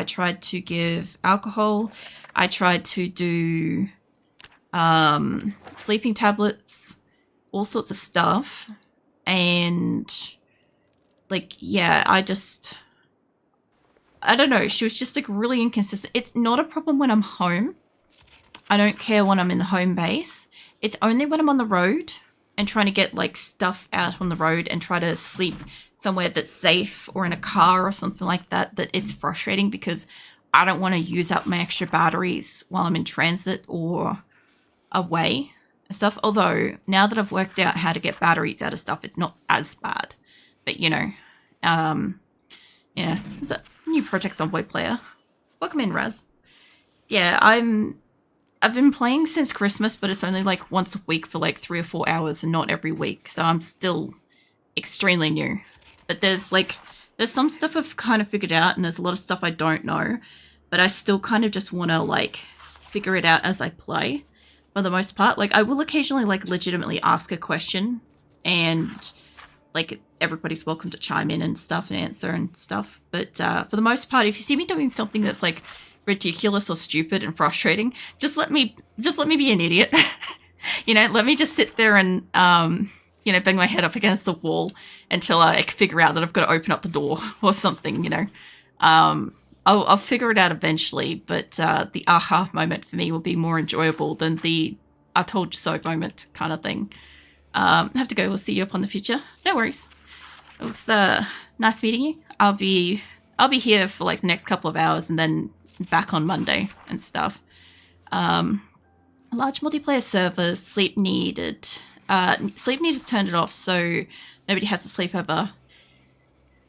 I tried to give alcohol. I tried to do sleeping tablets, all sorts of stuff. And like, yeah, I don't know. She was just like really inconsistent. It's not a problem when I'm home. I don't care when I'm in the home base. It's only when I'm on the road and trying to get like stuff out on the road and try to sleep somewhere that's safe or in a car or something like that, that it's frustrating because I don't want to use up my extra batteries while I'm in transit or away and stuff. Although now that I've worked out how to get batteries out of stuff, it's not as bad. But you know, yeah, is that new Project Zomboid player? Welcome in, Raz. Yeah, I've been playing since Christmas, but it's only like once a week for like 3 or 4 hours and not every week. So I'm still extremely new. But there's some stuff I've kind of figured out and there's a lot of stuff I don't know. But I still kind of just want to like figure it out as I play for the most part. Like I will occasionally like legitimately ask a question and like everybody's welcome to chime in and stuff and answer and stuff. But for the most part, if you see me doing something that's like ridiculous or stupid and frustrating, just let me be an idiot. You know, let me just sit there and you know, bang my head up against the wall until I figure out that I've got to open up the door or something, you know. I'll figure it out eventually, but the aha moment for me will be more enjoyable than the I told you so moment kind of thing. I have to go. We'll see you up on the future. No worries. It was nice meeting you. I'll be here for like the next couple of hours and then back on Monday and stuff. Large multiplayer servers, sleep needed. Sleep needed turned it off, so nobody has to sleep over.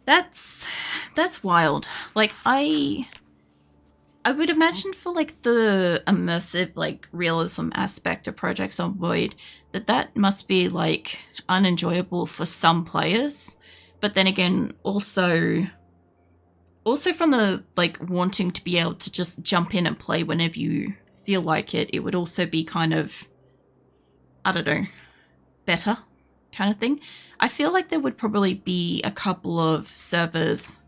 That's wild. Like I would imagine for like the immersive like realism aspect of Project Zomboid that must be like unenjoyable for some players, but then again also from the like wanting to be able to just jump in and play whenever you feel like it would also be kind of, I don't know, better kind of thing. I feel like there would probably be a couple of servers.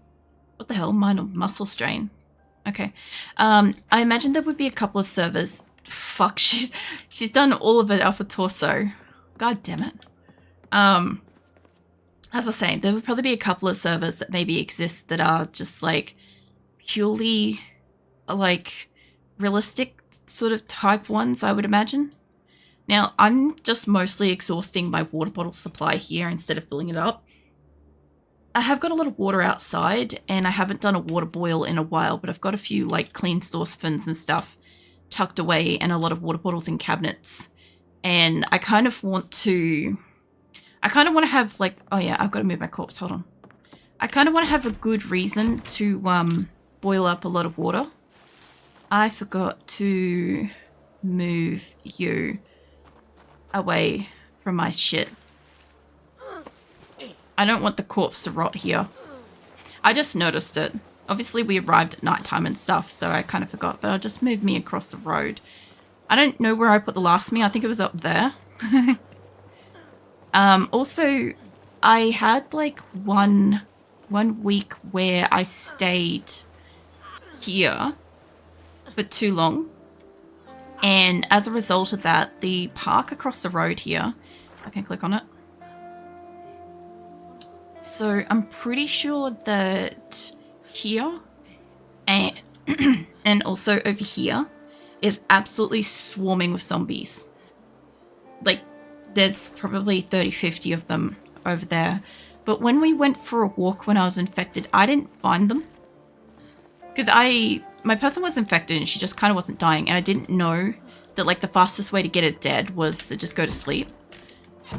What the hell? Minor muscle strain. Okay. I imagine there would be a couple of servers. Fuck, she's done all of it off a torso. God damn it. As I was saying, there would probably be a couple of servers that maybe exist that are just like purely like realistic sort of type ones, I would imagine. Now, I'm just mostly exhausting my water bottle supply here instead of filling it up. I have got a lot of water outside and I haven't done a water boil in a while, but I've got a few like clean saucepans and stuff tucked away and a lot of water bottles in cabinets. And I kind of want to have like, oh yeah, I've got to move my corpse, hold on. I kind of want to have a good reason to boil up a lot of water. I forgot to move you away from my shit. I don't want the corpse to rot here. I just noticed it. Obviously we arrived at nighttime and stuff, so I kind of forgot, but I'll just move me across the road. I don't know where I put the last me. I think it was up there. Also, I had like one week where I stayed here for too long. And as a result of that, the park across the road here, I can click on it. So I'm pretty sure that here and, and also over here is absolutely swarming with zombies. Like there's probably 30, 50 of them over there. But when we went for a walk when I was infected, I didn't find them. Because my person was infected and she just kind of wasn't dying. And I didn't know that like the fastest way to get it dead was to just go to sleep.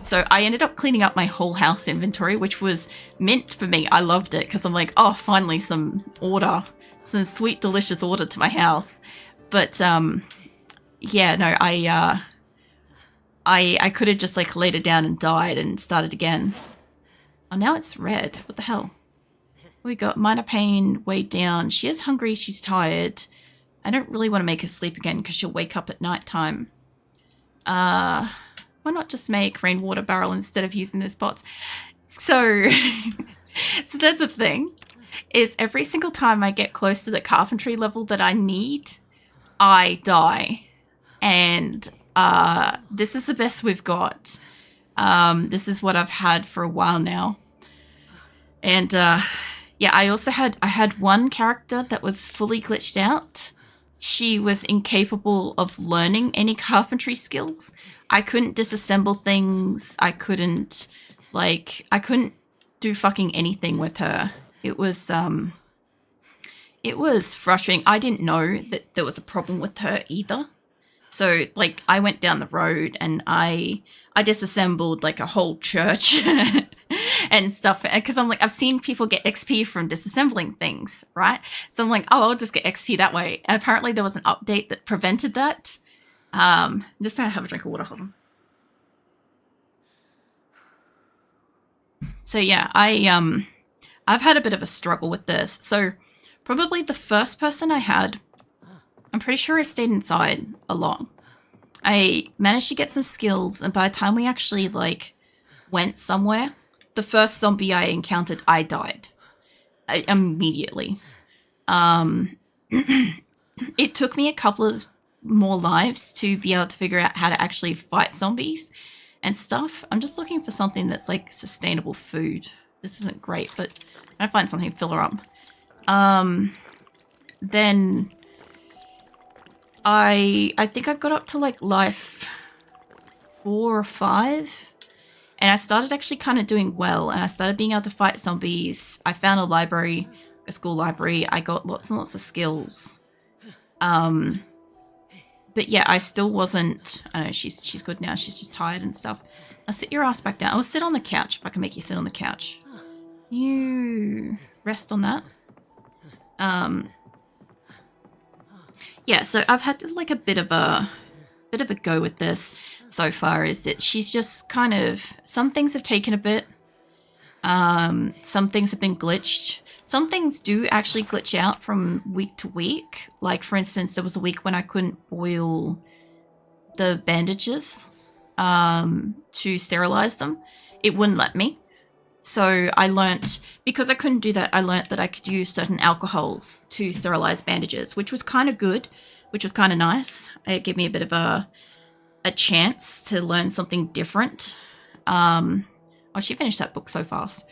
So I ended up cleaning up my whole house inventory, which was mint for me. I loved it because I'm like, oh, finally some order, some sweet, delicious order to my house. But yeah, no, I could have just like laid it down and died and started again. Oh, now it's red. What the hell? We got minor pain, weighed down. She is hungry. She's tired. I don't really want to make her sleep again because she'll wake up at nighttime. Why not just make rainwater barrel instead of using those pots? So, so there's a thing. is every single time I get close to the carpentry level that I need, I die. And this is the best we've got. This is what I've had for a while now. And yeah, I had one character that was fully glitched out. She was incapable of learning any carpentry skills. I couldn't disassemble things. I couldn't do fucking anything with her. It was frustrating. I didn't know that there was a problem with her either. So like I went down the road and I disassembled like a whole church and stuff, because I'm like, I've seen people get XP from disassembling things, right? So I'm like, oh, I'll just get XP that way. And apparently there was an update that prevented that. I'm just gonna have a drink of water. Hold on. So yeah, I've had a bit of a struggle with this. So probably the first person I had, I'm pretty sure I stayed inside a lot. I managed to get some skills, and by the time we actually like went somewhere, the first zombie I encountered, I died immediately. It took me a couple of more lives to be able to figure out how to actually fight zombies and stuff. I'm just looking for something that's like sustainable food. This isn't great, but I'm gonna find something to fill her up. Then I think I got up to like life 4 or 5, and I started actually kind of doing well, and I started being able to fight zombies. I found a library, a school library. I got lots and lots of skills. But yeah, I still wasn't. I know she's good now. She's just tired and stuff. Now sit your ass back down. I'll sit on the couch if I can make you sit on the couch. You rest on that. Yeah, so I've had like a bit of a go with this so far. Is that she's just kind of, some things have taken a bit. Some things have been glitched. Some things do actually glitch out from week to week. Like for instance, there was a week when I couldn't boil the bandages to sterilize them. It wouldn't let me. So I learnt, because I couldn't do that, I learnt that I could use certain alcohols to sterilize bandages, which was kind of good, which was kind of nice. It gave me a bit of a chance to learn something different. Oh, she finished that book so fast.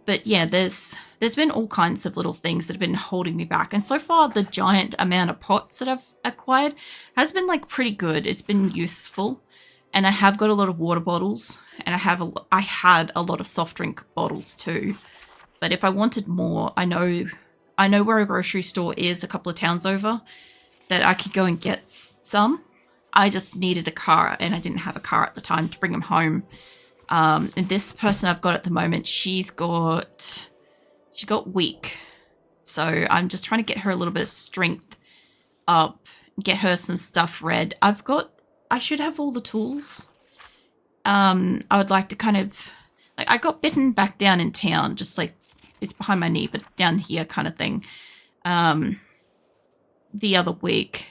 But yeah, there's been all kinds of little things that have been holding me back. And so far, the giant amount of pots that I've acquired has been like pretty good. It's been useful. And I have got a lot of water bottles, and I had a lot of soft drink bottles too. But if I wanted more, I know where a grocery store is a couple of towns over that I could go and get some. I just needed a car, and I didn't have a car at the time to bring them home. And this person I've got at the moment, she got weak. So I'm just trying to get her a little bit of strength up, get her some stuff read. I should have all the tools. I would like to kind of, like, I got bitten back down in town, just like, it's behind my knee, but it's down here kind of thing. The other week,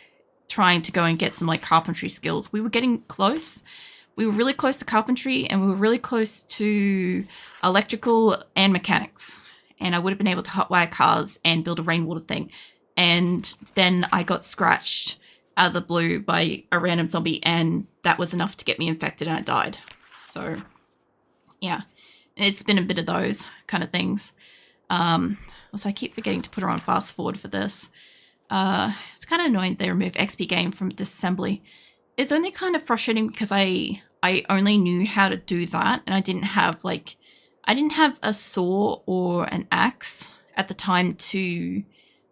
trying to go and get some like carpentry skills. We were getting close. We were really close to carpentry, and we were really close to electrical and mechanics. And I would have been able to hotwire cars and build a rainwater thing. And then I got scratched out of the blue by a random zombie, and that was enough to get me infected, and I died. So yeah, it's been a bit of those kind of things. Also, I keep forgetting to put her on fast forward for this. It's kind of annoying they remove XP gain from disassembly. It's only kind of frustrating because I only knew how to do that, and I didn't have a saw or an axe at the time to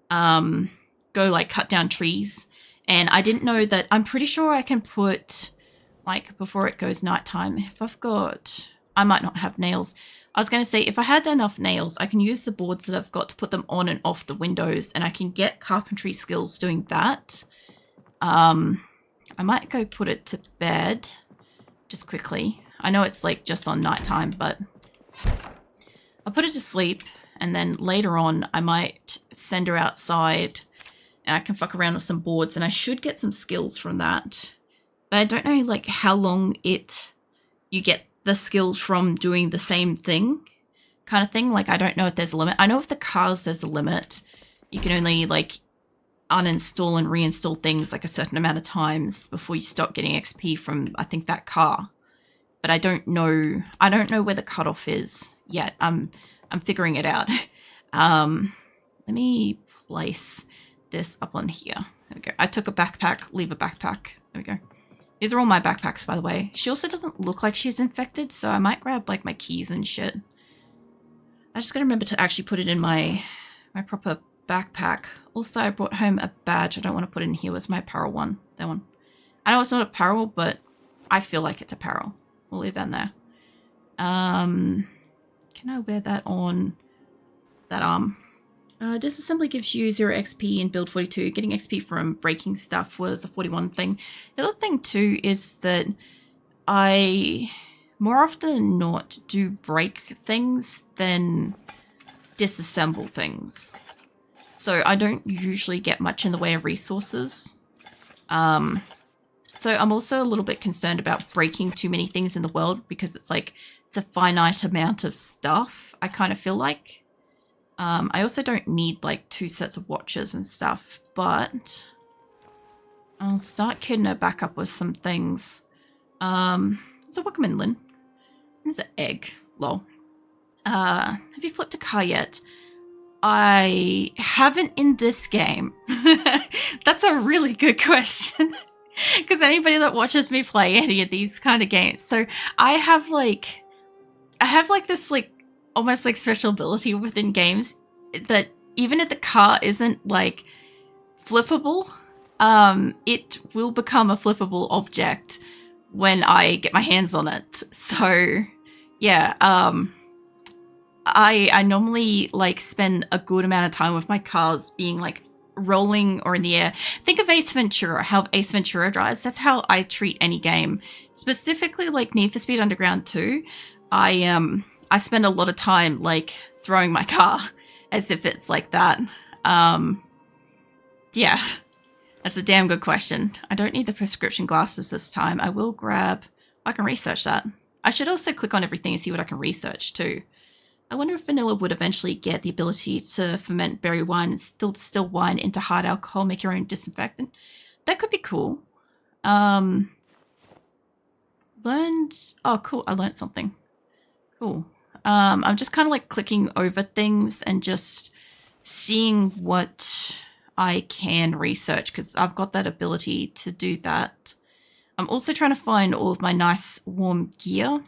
go like cut down trees. And I didn't know that. I'm pretty sure I can put, like, before it goes nighttime, I might not have nails. I was going to say, if I had enough nails, I can use the boards that I've got to put them on and off the windows, and I can get carpentry skills doing that. I might go put it to bed just quickly. I know it's like just on nighttime, but I'll put it to sleep, and then later on I might send her outside and I can fuck around with some boards, and I should get some skills from that. But I don't know like how long you get the skills from doing the same thing. kind of thing. Like, I don't know if there's a limit. I know with the cars there's a limit. You can only, like, uninstall and reinstall things like a certain amount of times before you stop getting XP from, I think, that car. But I don't know where the cutoff is yet. I'm figuring it out. Let me place this up on here. There we go. I took a backpack, leave a backpack. There we go. These are all my backpacks, by the way. She also doesn't look like she's infected, so I might grab, like, my keys and shit. I just gotta remember to actually put it in my proper backpack. Also, I brought home a badge I don't want to put in here. Was my apparel one. That one. I know it's not apparel, but I feel like it's apparel. We'll leave that in there. Can I wear that on that arm? Disassembly gives you 0 XP in build 42. Getting XP from breaking stuff was a 41 thing. The other thing too is that I more often than not do break things than disassemble things. So I don't usually get much in the way of resources. So I'm also a little bit concerned about breaking too many things in the world because it's like, it's a finite amount of stuff, I kind of feel like. I also don't need like 2 sets of watches and stuff, but I'll start kidding her back up with some things. So welcome in, Lynn. There's an egg. Lol. Have you flipped a car yet? I haven't in this game. That's a really good question. Because anybody that watches me play any of these kind of games. So I have like this like almost like special ability within games that even if the car isn't like flippable, it will become a flippable object when I get my hands on it. So yeah, I normally like spend a good amount of time with my cars being like rolling or in the air. Think of Ace Ventura, how Ace Ventura drives. That's how I treat any game. Specifically like Need for Speed Underground 2. I spend a lot of time like throwing my car as if it's like that. Yeah, that's a damn good question. I don't need the prescription glasses this time. I will grab, I can research that. I should also click on everything and see what I can research too. I wonder if vanilla would eventually get the ability to ferment berry wine and still distill wine into hard alcohol, make your own disinfectant. That could be cool. Learned, oh cool, I learned something. Cool. I'm just kind of like clicking over things and just seeing what I can research because I've got that ability to do that. I'm also trying to find all of my nice warm gear.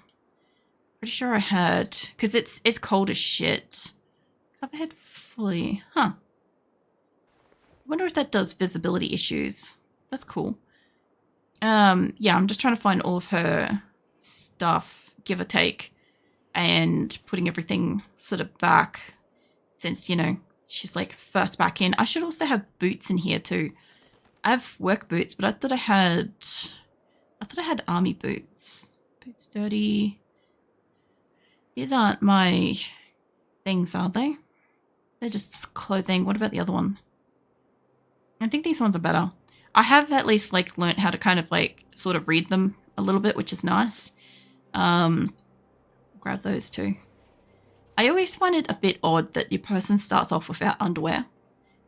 Pretty sure I had, because it's cold as shit. Cover head fully, huh? I wonder if that does visibility issues. That's cool. Yeah, I'm just trying to find all of her stuff, give or take, and putting everything sort of back since, you know, she's like first back in. I should also have boots in here too. I have work boots, but I thought I had army boots. Boots dirty. These aren't my things, are they? They're just clothing. What about the other one? I think these ones are better. I have at least like learnt how to kind of like sort of read them a little bit, which is nice. Grab those too. I always find it a bit odd that your person starts off without underwear.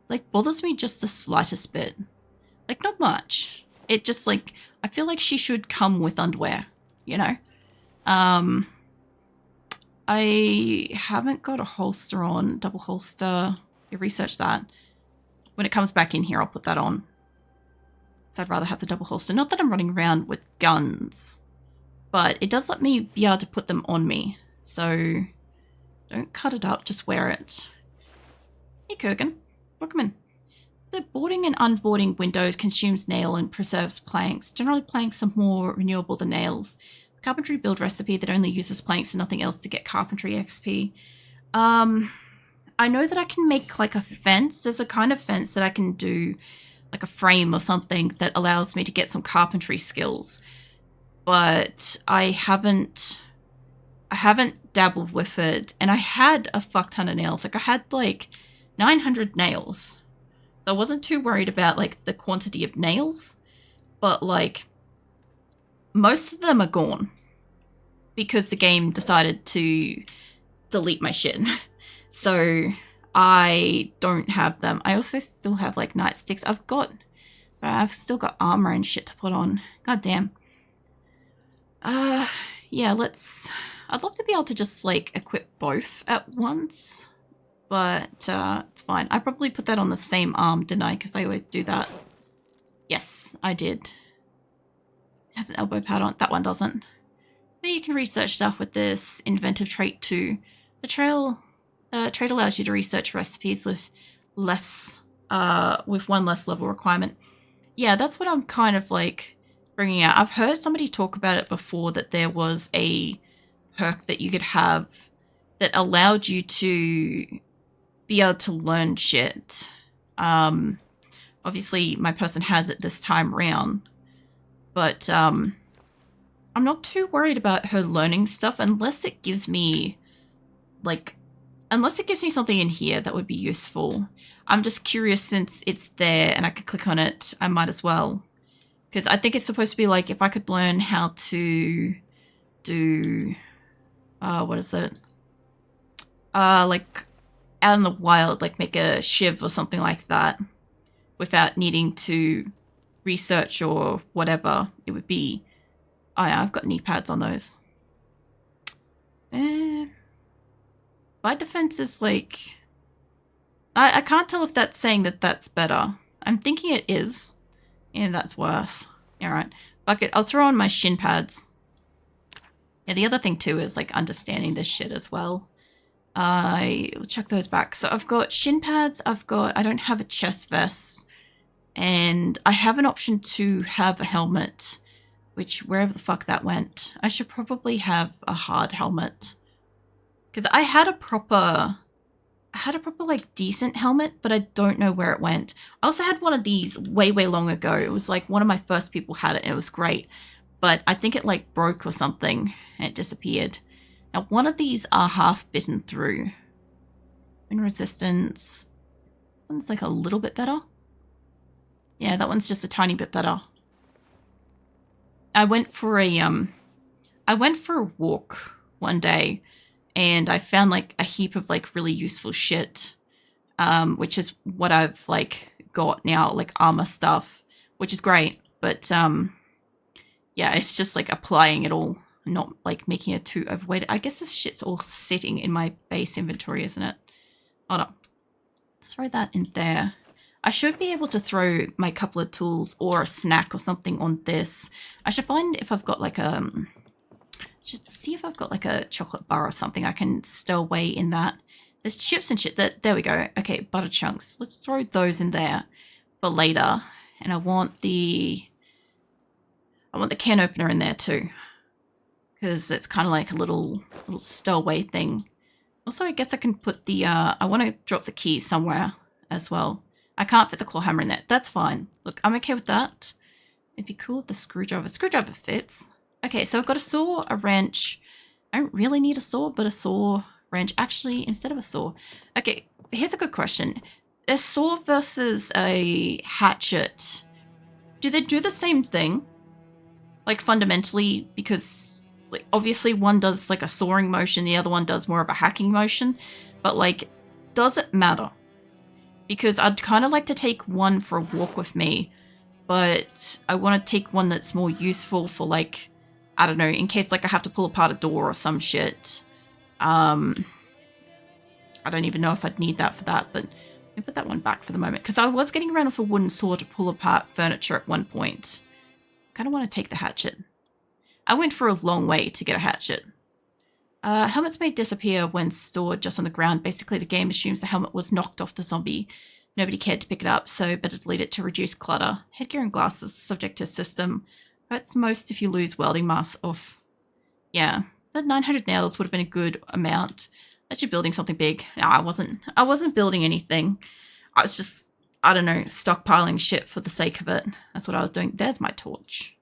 Like bothers me just the slightest bit. Like not much. It just like, I feel like she should come with underwear, you know? I haven't got a holster on, double holster. You research that. When it comes back in here, I'll put that on. So I'd rather have the double holster. Not that I'm running around with guns, but it does let me be able to put them on me. So don't cut it up, just wear it. Hey Kurgan, welcome in. The boarding and unboarding windows consumes nail and preserves planks. Generally planks are more renewable than nails. Carpentry build recipe that only uses planks and nothing else to get carpentry XP. I know that I can make like a fence. There's a kind of fence that I can do like a frame or something that allows me to get some carpentry skills. But I haven't dabbled with it. And I had a fuck ton of nails. Like I had like 900 nails. So I wasn't too worried about like the quantity of nails. But like most of them are gone because the game decided to delete my shit. So I don't have them. I also still have like nightsticks. I've still got armor and shit to put on. God damn. Yeah, I'd love to be able to just like equip both at once, but it's fine. I probably put that on the same arm, didn't I? Because I always do that. Yes, I did. It has an elbow pad on. That one doesn't. But you can research stuff with this inventive trait too. The trait allows you to research recipes with one less level requirement. Yeah, that's what I'm kind of like bringing out. I've heard somebody talk about it before, that there was a perk that you could have that allowed you to be able to learn shit. Obviously my person has it this time round, but I'm not too worried about her learning stuff unless it gives me something in here that would be useful. I'm just curious, since it's there and I could click on it, I might as well. Because I think it's supposed to be like, if I could learn how to do, what is it? Like out in the wild, like make a shiv or something like that, without needing to research or whatever, it would be, oh yeah, I've got knee pads on those. My defense is like, I can't tell if that's saying that that's better. I'm thinking it is. And that's worse. Alright. Bucket. I'll throw on my shin pads. Yeah, the other thing too is like understanding this shit as well. I'll check those back. So I've got shin pads. I don't have a chest vest. And I have an option to have a helmet, which wherever the fuck that went. I should probably have a hard helmet. Because I had a proper like decent helmet, but I don't know where it went. I also had one of these way long ago. It was like one of my first people had it and it was great, but I think it like broke or something and it disappeared. Now one of these are half bitten through. Wind resistance. One's like a little bit better. Yeah, that one's just a tiny bit better. I went for a walk one day, and I found like a heap of like really useful shit, which is what I've like got now, like armor stuff, which is great. But yeah, it's just like applying it all, not like making it too overweighted. I guess this shit's all sitting in my base inventory, isn't it? Hold on. Let's throw that in there. I should be able to throw my couple of tools or a snack or something on this. I should find if I've got like should see if I've got like a chocolate bar or something I can stow away in that. There's chips and shit. There we go. Okay, butter chunks. Let's throw those in there for later. And I want the can opener in there too, because it's kind of like a little stowaway thing. Also, I guess I can put the I want to drop the keys somewhere as well. I can't fit the claw hammer in there. That's fine. Look, I'm okay with that. It'd be cool if the screwdriver fits. Okay, so I've got a saw, a wrench. I don't really need a saw, but a saw, wrench. Actually, instead of a saw. Okay, here's a good question. A saw versus a hatchet. Do they do the same thing? Like fundamentally, because like obviously one does like a sawing motion, the other one does more of a hacking motion. But like, does it matter? Because I'd kind of like to take one for a walk with me, but I want to take one that's more useful for like, I don't know, in case like I have to pull apart a door or some shit. I don't even know if I'd need that for that, but let me put that one back for the moment, because I was getting around with a wooden saw to pull apart furniture at one point. Kind of want to take the hatchet. I went for a long way to get a hatchet. Helmets may disappear when stored just on the ground. Basically, the game assumes the helmet was knocked off the zombie. Nobody cared to pick it up, so better delete it to reduce clutter. Headgear and glasses subject to system. Hurts most if you lose welding mask off. Yeah, that 900 nails would have been a good amount. Unless you're building something big. No, I wasn't building anything. I was just, I don't know, stockpiling shit for the sake of it. That's what I was doing. There's my torch.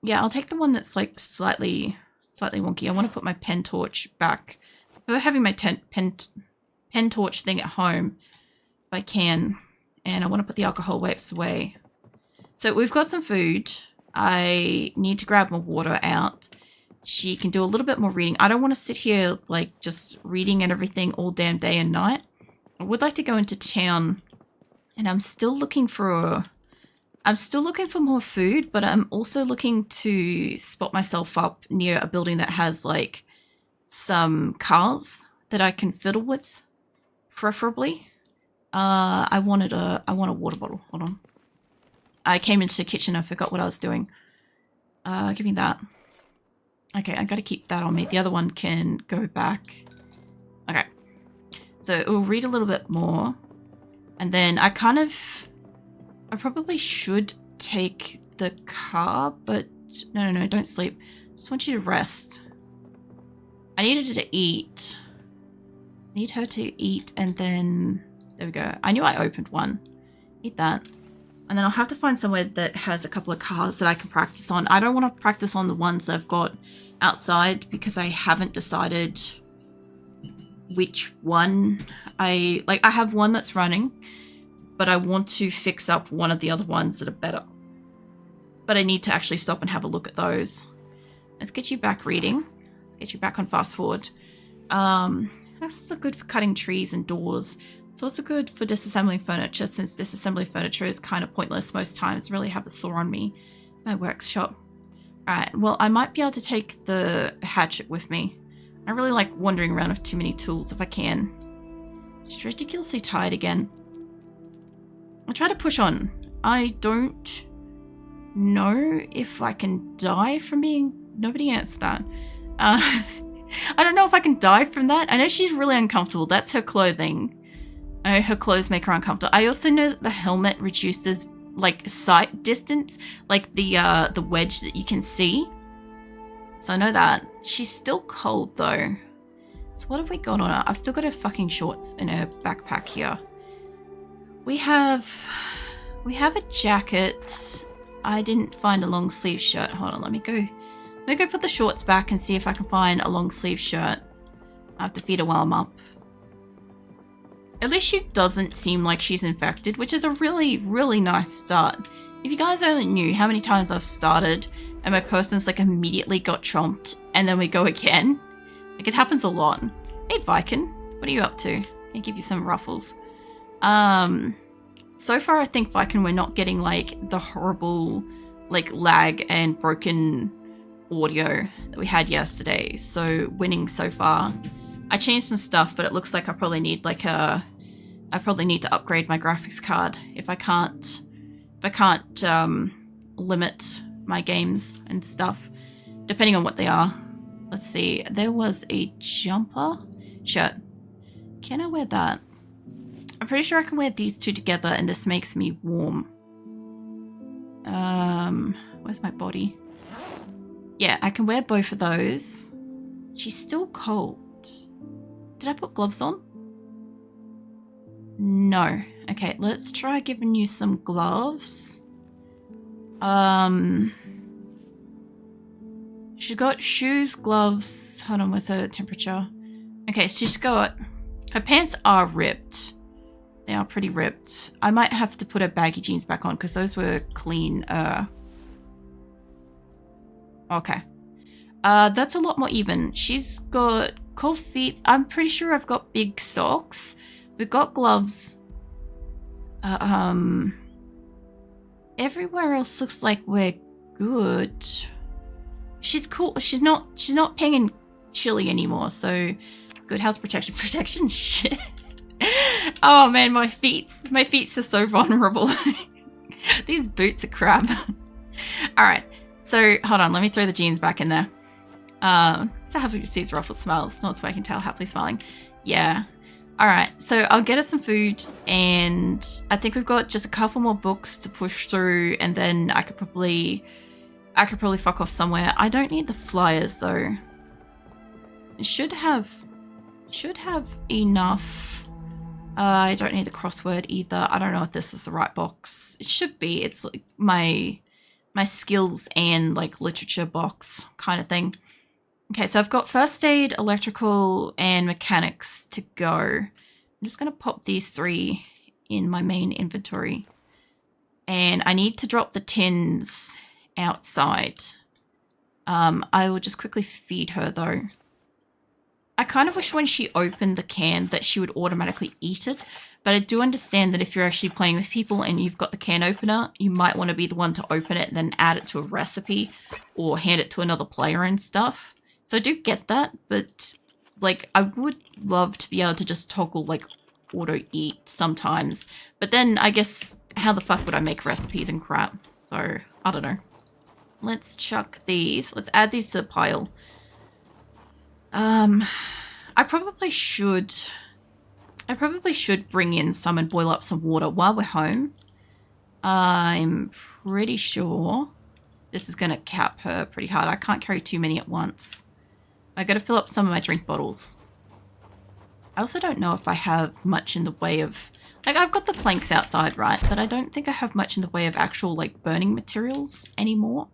Yeah, I'll take the one that's like slightly wonky. I want to put my pen torch back. For having my pen torch thing at home, if I can. And I want to put the alcohol wipes away. So we've got some food. I need to grab my water out. she can do a little bit more reading. I don't want to sit here like just reading and everything all damn day and night. I would like to go into town, and I'm still looking for more food, but I'm also looking to spot myself up near a building that has like some cars that I can fiddle with, preferably. I want a water bottle. Hold on. I came into the kitchen and forgot what I was doing. Give me that. Okay, I gotta keep that on me. The other one can go back. Okay. So we'll read a little bit more. And then I probably should take the car, but no, don't sleep. Just want you to rest. I needed her to eat. I need her to eat, and then there we go. I knew I opened one. Eat that. And then I'll have to find somewhere that has a couple of cars that I can practice on. I don't want to practice on the ones I've got outside because I haven't decided which one I have one that's running, but I want to fix up one of the other ones that are better. But I need to actually stop and have a look at those. Let's get you back reading. Let's get you back on fast forward. That's also good for cutting trees and doors. It's also good for disassembling furniture, since disassembling furniture is kind of pointless most times. Really have a saw on me. My workshop. Alright, well, I might be able to take the hatchet with me. I really like wandering around with too many tools if I can. Just ridiculously tired again. I'll try to push on. I don't know if I can die from being... Nobody answered that. I don't know if I can die from that. I know she's really uncomfortable. That's her clothing. I know her clothes make her uncomfortable. I also know that the helmet reduces like sight distance, like the wedge that you can see. So I know that. She's still cold though. So what have we got on her? I've still got her fucking shorts in her backpack here. We have a jacket. I didn't find a long sleeve shirt. Hold on, let me go put the shorts back and see if I can find a long sleeve shirt. I have to feed her while I'm up. At least she doesn't seem like she's infected, which is a really, really nice start. If you guys only knew how many times I've started and my person's like immediately got chomped and then we go again. Like it happens a lot. Hey Viken, what are you up to? Let me give you some ruffles. So far I think Viken we're not getting like the horrible like lag and broken audio that we had yesterday. So winning so far. I changed some stuff, but it looks like I probably need like I probably need to upgrade my graphics card if I can't limit my games and stuff, depending on what they are. Let's see. There was a jumper shirt. Can I wear that? I'm pretty sure I can wear these two together, and this makes me warm. Where's my body? Yeah, I can wear both of those. She's still cold. Did I put gloves on? No. Okay, let's try giving you some gloves. She's got shoes, gloves. Hold on, what's her temperature? Okay, she's got... Her pants are ripped. They are pretty ripped. I might have to put her baggy jeans back on because those were clean. Okay. That's a lot more even. She's got cold feet. I'm pretty sure I've got big socks. We've got gloves. Everywhere else looks like we're good. She's cool. She's not pinging chilly anymore, so it's good. House protection. Protection shit. Oh man, my feet are so vulnerable. These boots are crap. Alright, so hold on, let me throw the jeans back in there. So happy to see his ruffled smiles. Not so I can tell, happily smiling. Yeah. Alright, so I'll get us some food, and I think we've got just a couple more books to push through, and then I could probably fuck off somewhere. I don't need the flyers though. It should have enough. I don't need the crossword either. I don't know if this is the right box. It should be. It's like my skills and like literature box kind of thing. Okay, so I've got first aid, electrical, and mechanics to go. I'm just going to pop these 3 in my main inventory. And I need to drop the tins outside. I will just quickly feed her though. I kind of wish when she opened the can that she would automatically eat it, but I do understand that if you're actually playing with people and you've got the can opener, you might want to be the one to open it and then add it to a recipe or hand it to another player and stuff. So I do get that, but like I would love to be able to just toggle like auto eat sometimes. But then I guess how the fuck would I make recipes and crap? So I don't know. Let's chuck these. Let's add these to the pile. I probably should bring in some and boil up some water while we're home. I'm pretty sure this is going to cap her pretty hard. I can't carry too many at once. I got to fill up some of my drink bottles. I also don't know if I have much in the way of... Like, I've got the planks outside, right? But I don't think I have much in the way of actual, like, burning materials anymore.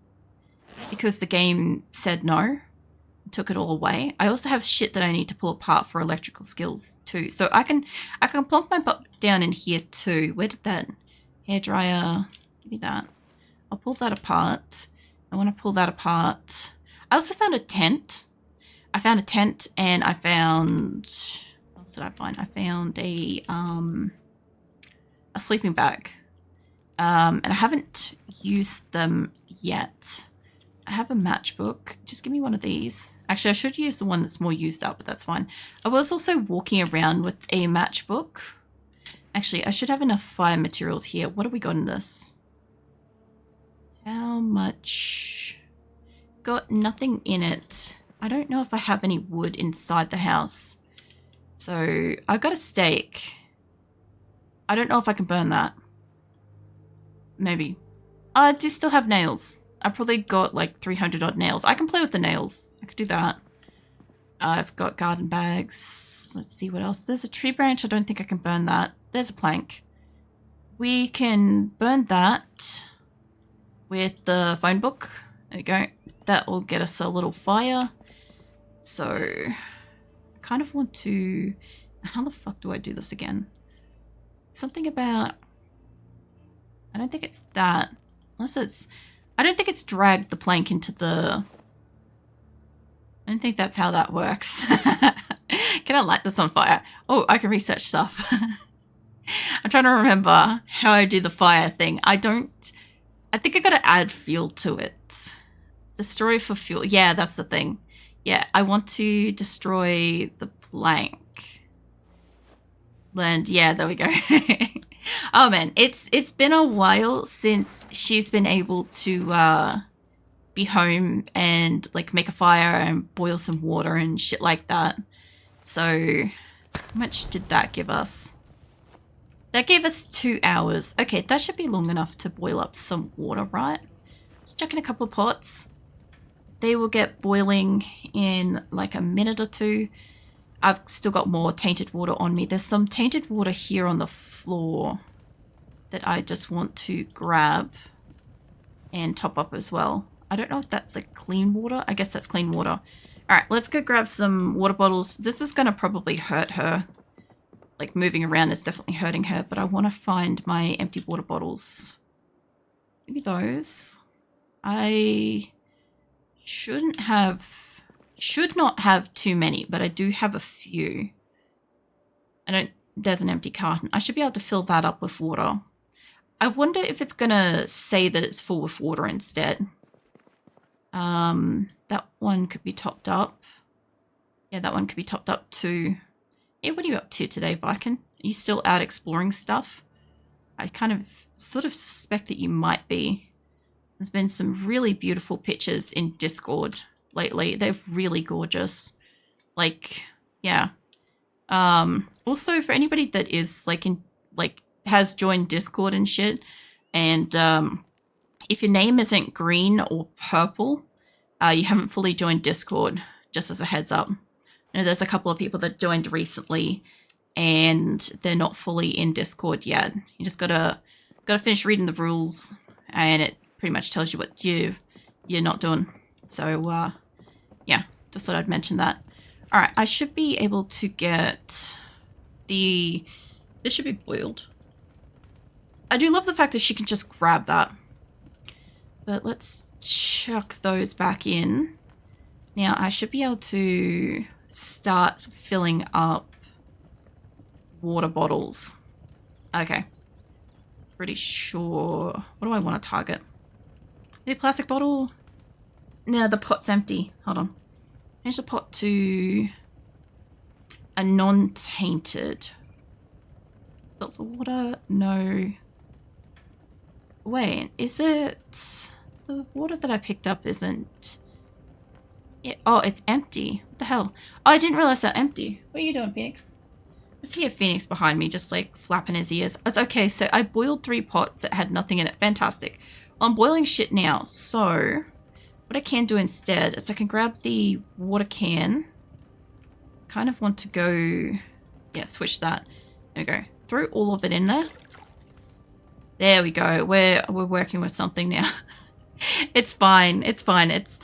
Because the game said no. Took it all away. I also have shit that I need to pull apart for electrical skills too. So I can plonk my butt down in here too. Where did that hairdryer? Give me that. I'll pull that apart. I want to pull that apart. I also found a tent. I found a tent and I found... What else did I find? I found a sleeping bag. And I haven't used them yet. I have a matchbook. Just give me one of these. Actually, I should use the one that's more used up, but that's fine. I was also walking around with a matchbook. Actually, I should have enough fire materials here. What have we got in this? How much? Got nothing in it. I don't know if I have any wood inside the house. So I've got a steak. I don't know if I can burn that. Maybe. I do still have nails. I probably got like 300 odd nails. I can play with the nails. I could do that. I've got garden bags. Let's see what else. There's a tree branch. I don't think I can burn that. There's a plank. We can burn that with the phone book. There we go. That will get us a little fire. So I kind of want to... How the fuck do I do this again? Something about... I don't think it's that. Unless it's... I don't think it's dragged the plank into the... I don't think that's how that works. Can I light this on fire? Oh, I can research stuff. I'm trying to remember how I do the fire thing. I think I gotta add fuel to it. Destroy for fuel. Yeah, that's the thing. Yeah, I want to destroy the plank. Learned. Yeah, there we go. Oh man, it's been a while since she's been able to be home and like make a fire and boil some water and shit like that. So how much did that give us? That gave us 2 hours. Okay, that should be long enough to boil up some water, right? Just chuck in a couple of pots. They will get boiling in like a minute or two. I've still got more tainted water on me. There's some tainted water here on the floor that I just want to grab and top up as well. I don't know if that's like clean water. I guess that's clean water. All right, let's go grab some water bottles. This is going to probably hurt her. Like moving around is definitely hurting her, but I want to find my empty water bottles. Maybe those. I should not have too many, but I do have a few. There's an empty carton. I should be able to fill that up with water. I wonder if it's gonna say that it's full with water instead. That one could be topped up. Yeah, that one could be topped up too. Hey, what are you up to today, Viking? Are you still out exploring stuff? I kind of sort of suspect that you might be. There's been some really beautiful pictures in Discord lately. They're really gorgeous. Like, yeah. Also for anybody that is has joined Discord and shit, and if your name isn't green or purple, you haven't fully joined Discord, just as a heads up. I know there's a couple of people that joined recently and they're not fully in Discord yet. You just gotta finish reading the rules and it pretty much tells you what you're not doing. So yeah, just thought I'd mention that. All right, I should be able to get this should be boiled. I do love the fact that she can just grab that. But let's chuck those back in. Now, I should be able to start filling up water bottles. Okay. Pretty sure. What do I want to target? Is it a plastic bottle? No, the pot's empty. Hold on. Change the pot to a non-tainted. Lots of water? No. Wait, is it... The water that I picked up isn't... Oh, it's empty. What the hell? Oh, I didn't realize they're empty. What are you doing, Phoenix? I see a Phoenix behind me just like flapping his ears. It's okay, so I boiled 3 pots that had nothing in it. Fantastic. I'm boiling shit now, so what I can do instead is I can grab the water can. Kind of want to go... Yeah, switch that. There we go. Throw all of it in there. There we go. We're working with something now. It's fine. It's fine. It's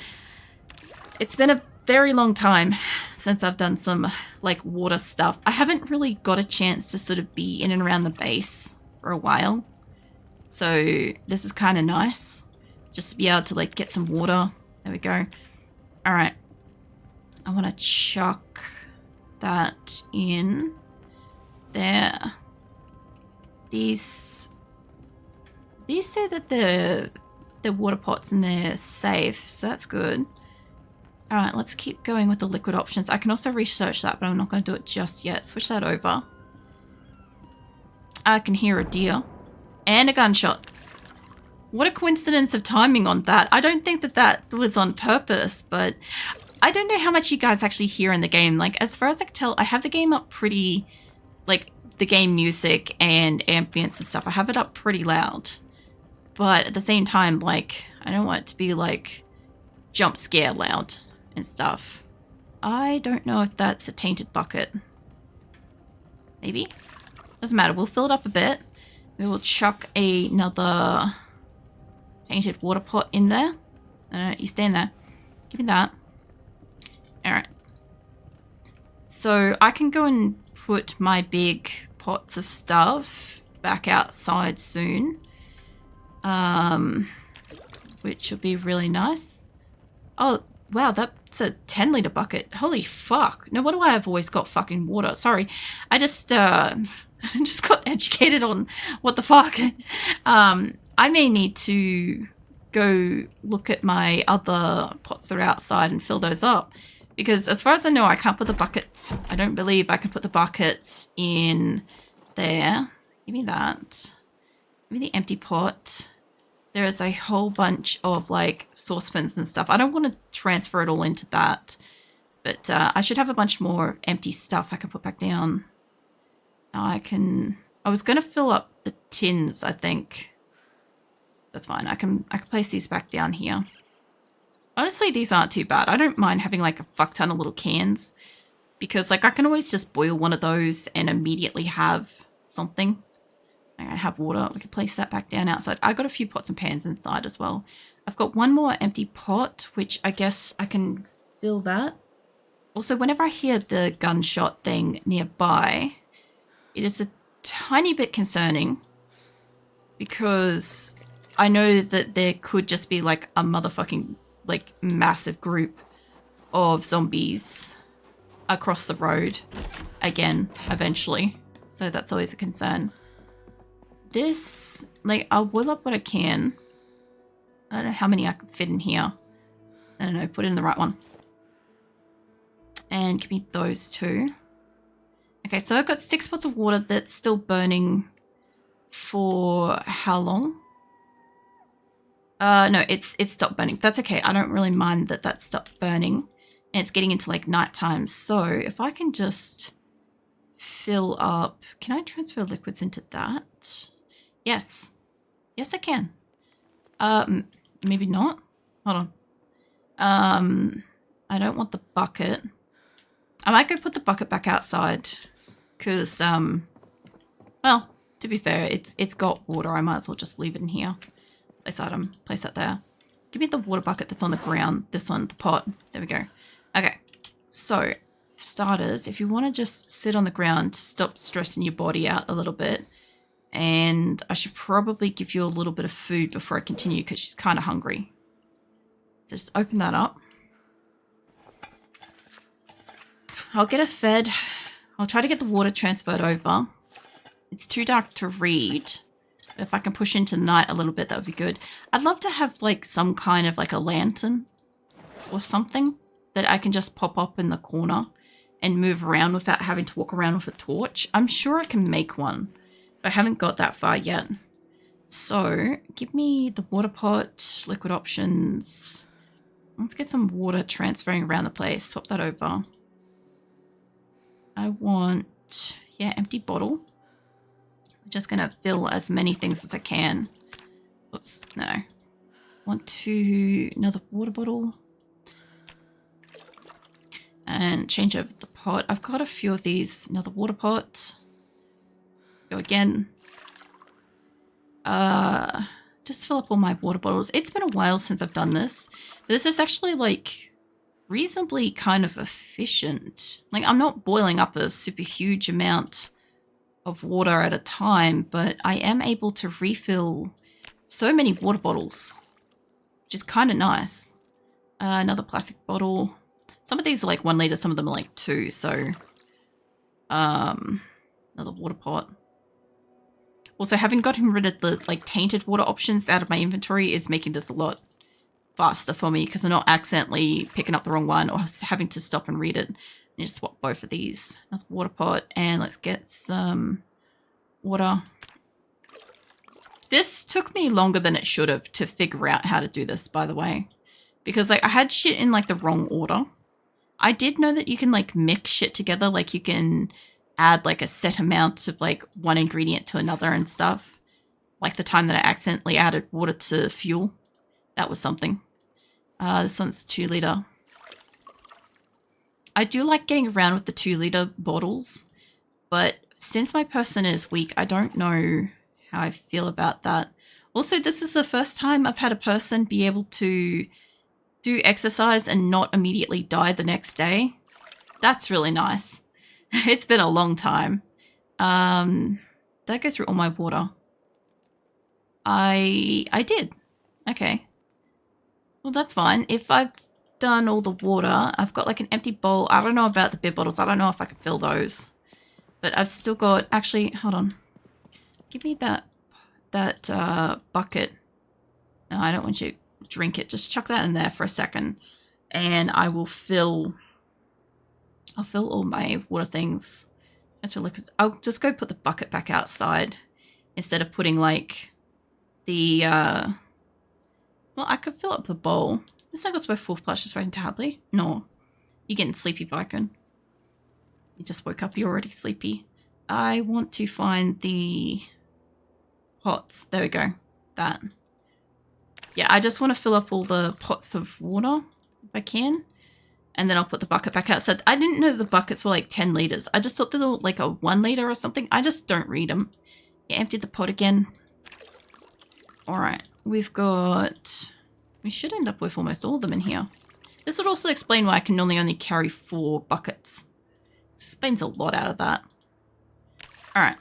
been a very long time since I've done some like water stuff. I haven't really got a chance to sort of be in and around the base for a while. So this is kind of nice. Just to be able to like get some water. There we go. All right. I want to chuck that in there. These say that the water pots in there safe, so that's good. All right, let's keep going with the liquid options. I can also research that, but I'm not going to do it just yet. Switch that over. I can hear a deer and a gunshot. What a coincidence of timing on that. I don't think that that was on purpose, but I don't know how much you guys actually hear in the game. Like, as far as I can tell, I have the game up pretty, like, the game music and ambience and stuff. I have it up pretty loud. But at the same time, like, I don't want it to be, like, jump scare loud and stuff. I don't know if that's a tainted bucket. Maybe? Doesn't matter. We'll fill it up a bit. We will chuck another tainted water pot in there. You stand there. Give me that. Alright. So I can go and put my big pots of stuff back outside soon. Which will be really nice. Oh, wow, that's a 10-litre bucket. Holy fuck. No wonder why I've always got fucking water. Sorry. I just just got educated on what the fuck. I may need to go look at my other pots that are outside and fill those up. Because as far as I know, I can't put the buckets. I don't believe I can put the buckets in there. Give me that. Give me the empty pot. There is a whole bunch of like saucepans and stuff. I don't want to transfer it all into that. But I should have a bunch more empty stuff I can put back down. I was going to fill up the tins, I think. That's fine. I can place these back down here. Honestly, these aren't too bad. I don't mind having like a fuck ton of little cans. Because like I can always just boil one of those and immediately have something. I have water. We can place that back down outside. I got a few pots and pans inside as well. I've got one more empty pot, which I guess I can fill that. Also, whenever I hear the gunshot thing nearby, it is a tiny bit concerning because I know that there could just be like a motherfucking like massive group of zombies across the road again eventually. So that's always a concern. This, like, I'll boil up what I can. I don't know how many I can fit in here. I don't know, put in the right one. And give me those two. Okay, so I've got 6 pots of water that's still burning for how long? No, it's stopped burning. That's okay. I don't really mind that that stopped burning. And it's getting into like nighttime. So if I can just fill up, can I transfer liquids into that? Yes. Yes, I can. Maybe not. Hold on. I don't want the bucket. I might go put the bucket back outside because, well, to be fair, it's got water. I might as well just leave it in here. Place item. Place that there. Give me the water bucket that's on the ground. This one, the pot. There we go. Okay. So, for starters, if you want to just sit on the ground to stop stressing your body out a little bit And I should probably give you a little bit of food before I continue because she's kind of hungry. Just open that up. I'll get her fed. I'll try to get the water transferred over. It's too dark to read. If I can push into night a little bit, that would be good. I'd love to have like some kind of like a lantern or something that I can just pop up in the corner and move around without having to walk around with a torch. I'm sure I can make one, but I haven't got that far yet. So give me the water pot, liquid options. Let's get some water transferring around the place. Swap that over. I want, yeah, empty bottle. I'm just going to fill as many things as I can. Oops, no. Want to, another water bottle. And change over the pot. I've got a few of these. Another water pot. Go again. Just fill up all my water bottles. It's been a while since I've done this. But this is actually like reasonably kind of efficient. Like I'm not boiling up a super huge amount of water at a time, but I am able to refill so many water bottles, which is kind of nice. Another plastic bottle. Some of these are like 1 liter, some of them are like 2. So, another water pot. Also, having gotten rid of the like tainted water options out of my inventory is making this a lot faster for me because I'm not accidentally picking up the wrong one or having to stop and read it. I need to swap both of these. Another water pot, and let's get some water. This took me longer than it should have to figure out how to do this, by the way, because like I had shit in like the wrong order. I did know that you can like mix shit together, like you can add like a set amount of like one ingredient to another and stuff. Like the time that I accidentally added water to fuel. That was something. This one's 2 liter. I do like getting around with the 2 liter bottles, but since my person is weak, I don't know how I feel about that. Also, this is the first time I've had a person be able to do exercise and not immediately die the next day. That's really nice. It's been a long time. Did I go through all my water? I did. Okay. Well, that's fine. If I've done all the water, I've got like an empty bowl. I don't know about the big bottles. I don't know if I can fill those. But I've still got, actually, hold on. Give me that bucket. No, I don't want you to drink it. Just chuck that in there for a second. And I will fill, I'll fill all my water things. That's really, because I'll just go put the bucket back outside instead of putting like the, well, I could fill up the bowl. This not go full flush this right entirely. No. You're getting sleepy, Viking. You just woke up, you're already sleepy. I want to find the pots. There we go. That. Yeah, I just want to fill up all the pots of water if I can. And then I'll put the bucket back outside. I didn't know the buckets were like 10 liters. I just thought they were like a 1 liter or something. I just don't read them. Yeah, emptied the pot again. Alright, we've got... We should end up with almost all of them in here. This would also explain why I can only carry 4 buckets. Explains a lot out of that. Alright.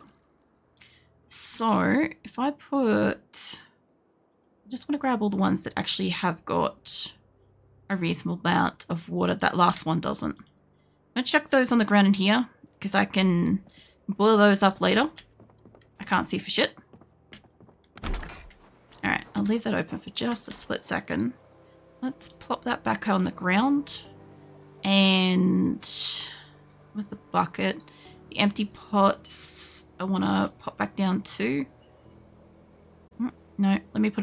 So, if I put... I just want to grab all the ones that actually have got a reasonable amount of water. That last one doesn't. I'm going to chuck those on the ground in here, because I can boil those up later. I can't see for shit. Alright, I'll leave that open for just a split second. Let's plop that back on the ground. And... where's the bucket? The empty pots I want to pop back down too. No, let me put